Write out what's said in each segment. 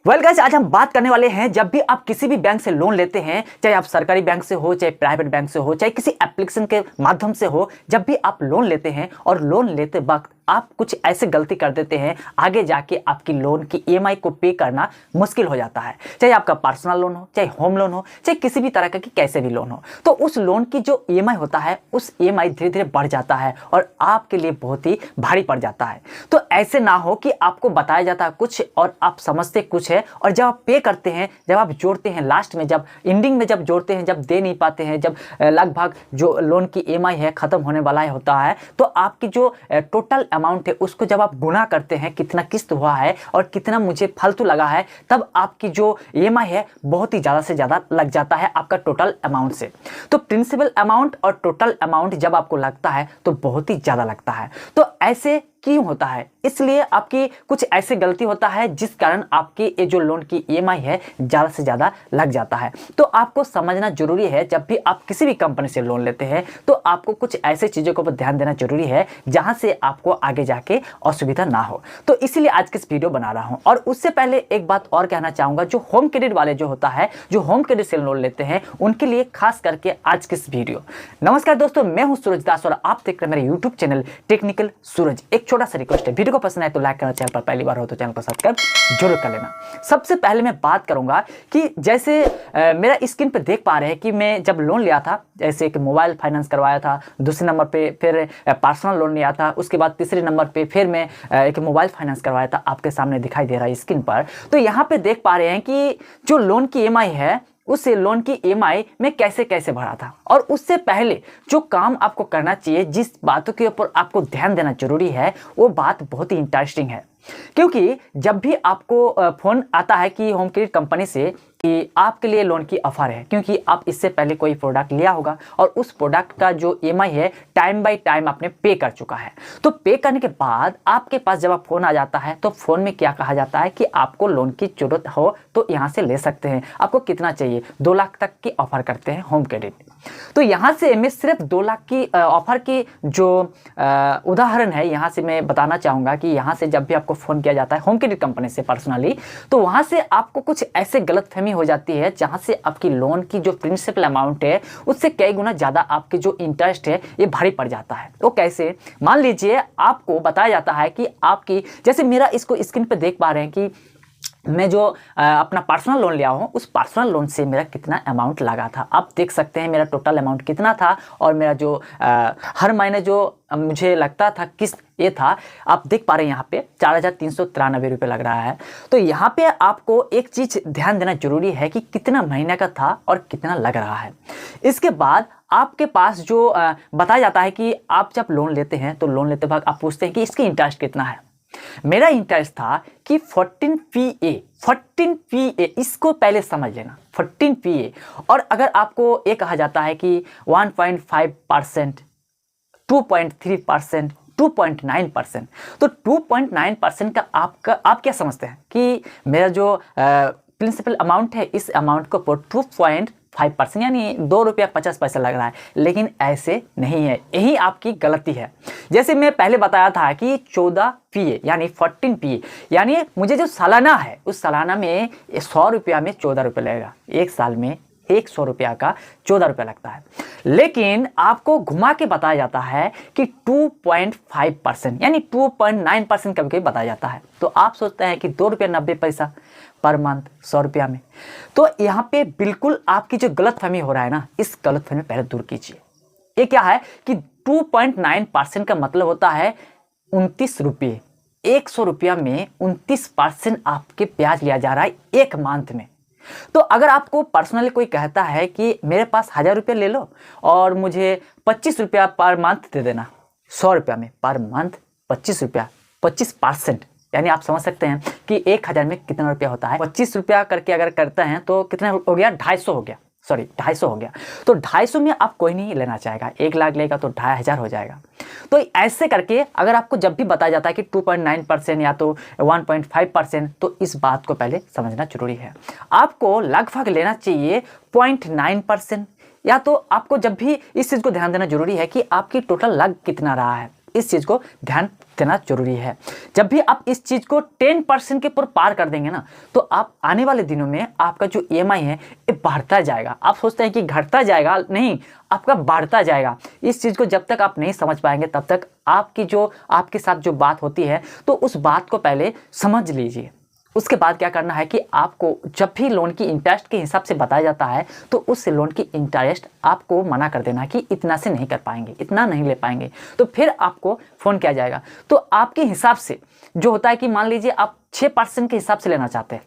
Guys, आज हम बात करने वाले हैं जब भी आप किसी भी बैंक से लोन लेते हैं, चाहे आप सरकारी बैंक से हो, चाहे प्राइवेट बैंक से हो, चाहे किसी एप्लीकेशन के माध्यम से हो, जब भी आप लोन लेते हैं और लोन लेते वक्त आप कुछ ऐसे गलती कर देते हैं, आगे जाके आपकी लोन की ईएमआई को पे करना मुश्किल हो जाता है। चाहे आपका पर्सनल लोन हो, चाहे होम लोन हो, चाहे किसी भी तरह का कि कैसे भी लोन हो, तो उस लोन की जो ईएमआई होता है, उस ईएमआई धीरे धीरे बढ़ जाता है और आपके लिए बहुत ही भारी पड़ जाता है। तो ऐसे ना हो कि आपको बताया जाता है कुछ और आप समझते कुछ है, और जब आप पे करते हैं, जब आप जोड़ते हैं, लास्ट में जब एंडिंग में जब जोड़ते हैं, जब दे नहीं पाते हैं, जब लगभग जो लोन की ईएमआई है खत्म होने वाला होता है, तो आपकी जो टोटल अमाउंट है उसको जब आप गुना करते हैं, कितना किस्त हुआ है और कितना मुझे फालतू लगा है, तब आपकी जो ईएमआई है बहुत ही ज़्यादा से ज़्यादा लग जाता है आपका टोटल अमाउंट से। तो प्रिंसिपल अमाउंट और टोटल अमाउंट जब आपको लगता है तो बहुत ही ज़्यादा लगता है। तो ऐसे क्यों होता है? इसलिए आपकी कुछ ऐसे गलती होता है जिस कारण आपकी ये जो लोन की ईएमआई है ज़्यादा से ज़्यादा लग जाता है। तो आपको समझना जरूरी है, जब भी आप किसी भी कंपनी से लोन लेते हैं तो आपको कुछ ऐसे चीज़ों को ध्यान देना जरूरी है जहां से आपको आगे जाके असुविधा ना हो। तो इसीलिए आज की इस वीडियो बना रहा हूं। और उससे पहले एक बात और कहना चाहूँगा, जो होम क्रेडिट वाले जो होता है, जो होम क्रेडिट से लोन लेते हैं, उनके लिए खास करके आज की इस वीडियो। नमस्कार दोस्तों, मैं हूँ सूरज दास और आप देख रहे हैं मेरे यूट्यूब चैनल टेक्निकल सूरज। एक छोटा सा रिक्वेस्ट है, वीडियो को पसंद आए तो लाइक करना, चैनल पर पहली बार हो तो चैनल को सब्सक्राइब जरूर कर लेना। सबसे पहले मैं बात करूंगा कि जैसे मेरा स्क्रीन पे देख पा रहे हैं कि मैं जब लोन लिया था, जैसे कि मोबाइल फाइनेंस करवाया था, दूसरे नंबर पे फिर पर्सनल लोन लिया था, उसके बाद तीसरे नंबर पे फिर मैं एक मोबाइल फाइनेंस करवाया था, आपके सामने दिखाई दे रहा है स्क्रीन पर। तो यहाँ पे देख पा रहे हैं कि जो लोन की ईएमआई है, उस लोन की ईएमआई में कैसे कैसे भरा था। और उससे पहले जो काम आपको करना चाहिए, जिस बातों के ऊपर आपको ध्यान देना जरूरी है, वो बात बहुत ही इंटरेस्टिंग है। क्योंकि जब भी आपको फोन आता है कि होम क्रेडिट कंपनी से कि आपके लिए लोन की ऑफर है, क्योंकि आप इससे पहले कोई प्रोडक्ट लिया होगा और उस प्रोडक्ट का जो ईएमआई है टाइम बाय टाइम आपने पे कर चुका है। तो पे करने के बाद आपके पास जब आप फोन आ जाता है तो फोन में क्या कहा जाता है कि आपको लोन की जरूरत हो तो यहाँ से ले सकते हैं। आपको कितना चाहिए? 2 लाख तक की ऑफर करते हैं होम क्रेडिट। तो यहाँ से मैं सिर्फ 2 लाख की ऑफर की जो उदाहरण है यहाँ से मैं बताना चाहूँगा कि यहाँ से जब भी आपको फ़ोन किया जाता है होम क्रेडिट कंपनी से पर्सनली, तो वहाँ से आपको कुछ ऐसे गलतफहमी हो जाती है जहाँ से आपकी लोन की जो प्रिंसिपल अमाउंट है उससे कई गुना ज़्यादा आपके जो इंटरेस्ट है ये भारी पड़ जाता है। तो कैसे? मान लीजिए आपको बताया जाता है कि आपकी, जैसे मेरा इसको स्क्रीन पर देख पा रहे हैं कि मैं जो अपना पर्सनल लोन लिया हूँ, उस पर्सनल लोन से मेरा कितना अमाउंट लगा था आप देख सकते हैं। मेरा टोटल अमाउंट कितना था और मेरा जो हर महीने जो मुझे लगता था किस्त ये था, आप देख पा रहे हैं यहाँ पे 4,393 रुपये लग रहा है। तो यहाँ पे आपको एक चीज़ ध्यान देना जरूरी है कि कितना महीने का था और कितना लग रहा है। इसके बाद आपके पास जो बताया जाता है कि आप जब लोन लेते हैं तो लोन लेते वक्त आप पूछते हैं कि इसकी इंटरेस्ट कितना है। मेरा इंटरेस्ट था कि 14 PA, इसको पहले समझ लेना, 14 PA। और अगर आपको ये कहा जाता है कि 1.5%, 2.3%, 2.9%, तो 2.9% का आप क्या समझते हैं कि मेरा जो प्रिंसिपल अमाउंट है, इस अमाउंट को 2.5% यानी 2 रुपया 50 पैसा लग रहा है, लेकिन ऐसे नहीं है। यही आपकी गलती है। जैसे मैं पहले बताया था कि 14 PA यानी 14 PA यानी मुझे जो सालाना है उस सालाना में 100 रुपया में 14 रुपये लगेगा। एक साल में 100 रुपया का 14 रुपया लगता है, लेकिन आपको घुमा के बताया जाता है कि 2.5% यानी 2.9% कभी कभी बताया जाता है। तो आप सोचते हैं कि 2 रुपया 90 पैसा पर मंथ 100 रुपया में। तो यहाँ पे बिल्कुल आपकी जो गलतफहमी हो रहा है ना, इस गलतफहमी पहले दूर कीजिए। ये क्या है कि 2.9% का मतलब होता है 29 रुपये। 100 रुपया में 29% आपके ब्याज लिया जा रहा है एक मंथ में। तो अगर आपको पर्सनली कोई कहता है कि मेरे पास 1000 रुपये ले लो और मुझे 25 रुपया पर मंथ दे देना, 100 रुपया में पर मंथ 25 रुपया, 25%, यानी आप समझ सकते हैं कि 1000 में कितना रुपया होता है। 25 रुपया करके अगर करते हैं तो कितना हो गया? 250 हो गया, सॉरी 250 हो गया। तो 250 में आप कोई नहीं लेना चाहेगा, 1 लाख लेगा तो 2500 हो जाएगा। तो ऐसे करके अगर आपको जब भी बताया जाता है कि 2.9% या तो 1.5%, तो इस बात को पहले समझना जरूरी है। आपको लगभग लेना चाहिए 0.9%, या तो आपको जब भी इस चीज़ को ध्यान देना जरूरी है कि आपकी टोटल लग कितना रहा है, इस चीज़ को ध्यान देना जरूरी है। जब भी आप इस चीज़ को 10% के ऊपर पार कर देंगे ना, तो आप आने वाले दिनों में आपका जो EMI है ये बढ़ता जाएगा। आप सोचते हैं कि घटता जाएगा, नहीं, आपका बढ़ता जाएगा। इस चीज़ को जब तक आप नहीं समझ पाएंगे तब तक आपके साथ जो बात होती है तो उस बात को पहले समझ लीजिए। उसके बाद क्या करना है कि आपको जब भी लोन की इंटरेस्ट के हिसाब से बताया जाता है तो उस लोन की इंटरेस्ट आपको मना कर देना कि इतना से नहीं कर पाएंगे, इतना नहीं ले पाएंगे। तो फिर आपको फ़ोन किया जाएगा। तो आपके हिसाब से जो होता है कि मान लीजिए आप 6% के हिसाब से लेना चाहते हैं,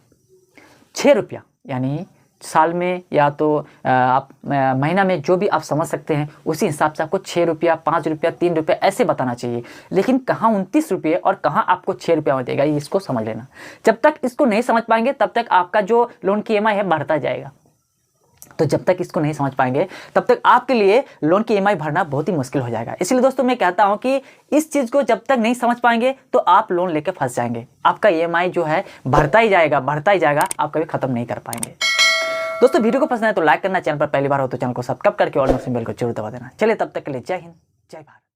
6 रुपया, यानी साल में या तो आप महीना में जो भी आप समझ सकते हैं उसी हिसाब से आपको 6 रुपया, 5 रुपया, 3 रुपया ऐसे बताना चाहिए। लेकिन कहाँ 29 रुपये और कहाँ आपको 6 रुपया में देगा, ये इसको समझ लेना। जब तक इसको नहीं समझ पाएंगे तब तक आपका जो लोन की EMI है बढ़ता जाएगा। तो जब तक इसको नहीं समझ पाएंगे तब तक आपके लिए लोन की EMI भरना बहुत ही मुश्किल हो जाएगा। इसलिए दोस्तों मैं कहता हूं कि इस चीज़ को जब तक नहीं समझ पाएंगे तो आप लोन लेके फंस जाएंगे। आपका EMI जो है बढ़ता ही जाएगा, आप कभी खत्म नहीं कर पाएंगे। दोस्तों वीडियो को पसंद है तो लाइक करना, चैनल पर पहली बार हो तो चैनल को सब्सक्राइब करके और नोटिफिकेशन बेल को जरूर दबा देना। चलिए तब तक के लिए जय हिंद, जय भारत।